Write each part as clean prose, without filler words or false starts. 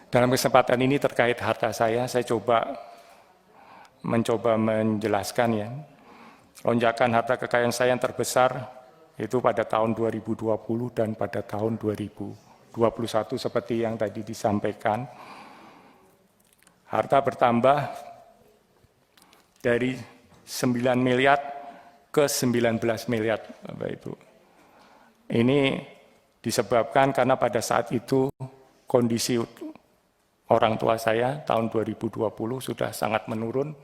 Dalam kesempatan ini terkait harta saya mencoba menjelaskan ya. Lonjakan harta kekayaan saya yang terbesar itu pada tahun 2020 dan pada tahun 2021 seperti yang tadi disampaikan. Harta bertambah dari 9 miliar ke 19 miliar, Bapak Ibu. Ini disebabkan karena pada saat itu kondisi orang tua saya tahun 2020 sudah sangat menurun.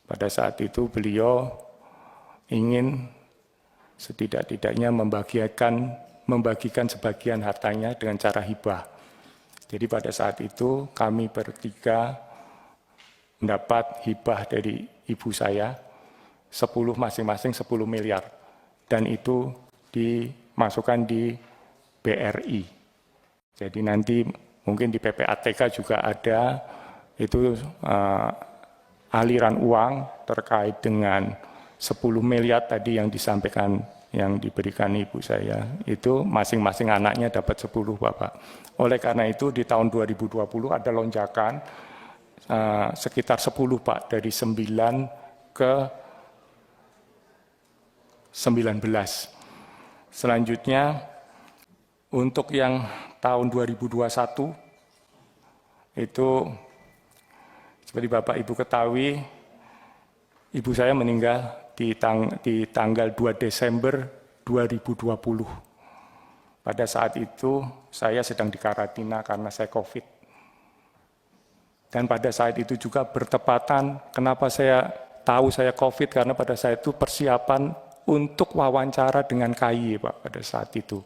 Pada saat itu beliau ingin setidak-tidaknya membagikan sebagian hartanya dengan cara hibah. Jadi pada saat itu kami bertiga mendapat hibah dari ibu saya 10 masing-masing 10 miliar. Dan itu dimasukkan di BRI. Jadi nanti mungkin di PPATK juga ada itu aliran uang terkait dengan 10 miliar tadi yang disampaikan, yang diberikan ibu saya, itu masing-masing anaknya dapat 10 Bapak. Oleh karena itu di tahun 2020 ada lonjakan sekitar 10 Pak, dari 9 ke 19. Selanjutnya untuk yang tahun 2021 itu seperti Bapak Ibu ketahui, ibu saya meninggal di tanggal 2 Desember 2020. Pada saat itu saya sedang dikarantina karena saya COVID. Dan pada saat itu juga bertepatan, kenapa saya tahu saya COVID, karena pada saat itu persiapan untuk wawancara dengan KAI Pak, pada saat itu,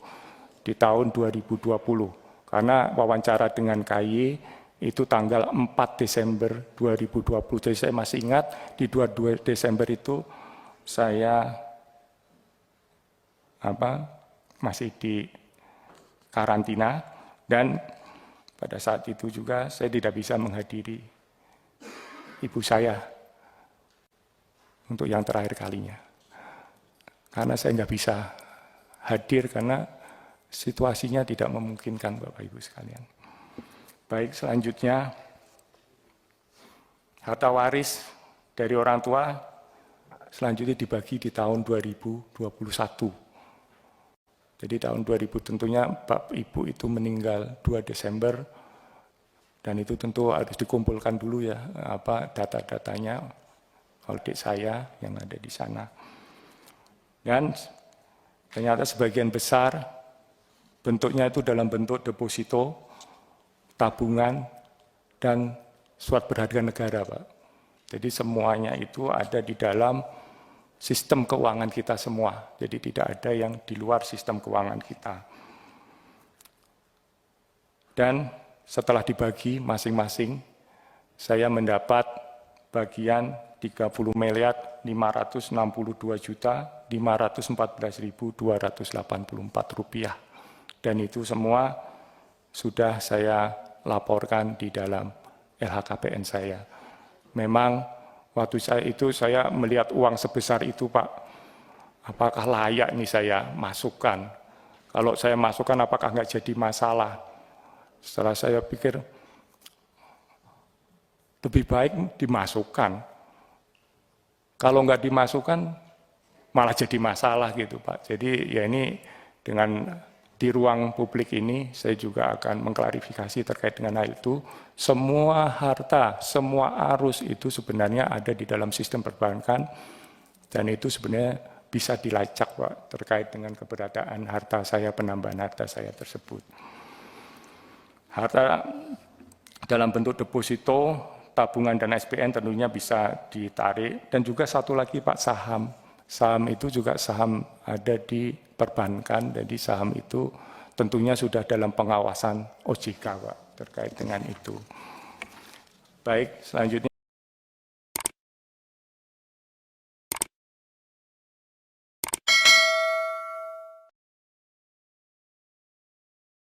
di tahun 2020. Karena wawancara dengan KAI itu tanggal 4 Desember 2020. Jadi saya masih ingat di 22 Desember itu saya masih di karantina, dan pada saat itu juga saya tidak bisa menghadiri ibu saya untuk yang terakhir kalinya. Karena saya nggak bisa hadir karena situasinya tidak memungkinkan Bapak Ibu sekalian. Baik, selanjutnya harta waris dari orang tua selanjutnya dibagi di tahun 2021. Jadi tahun 2000 tentunya Bapak Ibu itu meninggal 2 Desember, dan itu tentu harus dikumpulkan dulu ya data-datanya audit saya yang ada di sana. Dan ternyata sebagian besar bentuknya itu dalam bentuk deposito, tabungan, dan surat berharga negara, Pak. Jadi semuanya itu ada di dalam sistem keuangan kita semua. Jadi tidak ada yang di luar sistem keuangan kita. Dan setelah dibagi masing-masing, saya mendapat bagian 30 miliar 562 juta 514.284 rupiah. Dan itu semua sudah saya laporkan di dalam LHKPN saya. Memang waktu saya melihat uang sebesar itu Pak, apakah layak ini saya masukkan? Kalau saya masukkan apakah nggak jadi masalah? Setelah saya pikir, lebih baik dimasukkan. Kalau nggak dimasukkan, malah jadi masalah gitu Pak. Jadi ya ini dengan di ruang publik ini saya juga akan mengklarifikasi terkait dengan hal itu. Semua harta, semua arus itu sebenarnya ada di dalam sistem perbankan, dan itu sebenarnya bisa dilacak Pak terkait dengan keberadaan harta saya, penambahan harta saya tersebut. Harta dalam bentuk deposito, tabungan dan SPN tentunya bisa ditarik, dan juga satu lagi Pak, saham. Saham itu juga saham ada di perbankan, jadi saham itu tentunya sudah dalam pengawasan OJK Pak terkait dengan itu. Baik, selanjutnya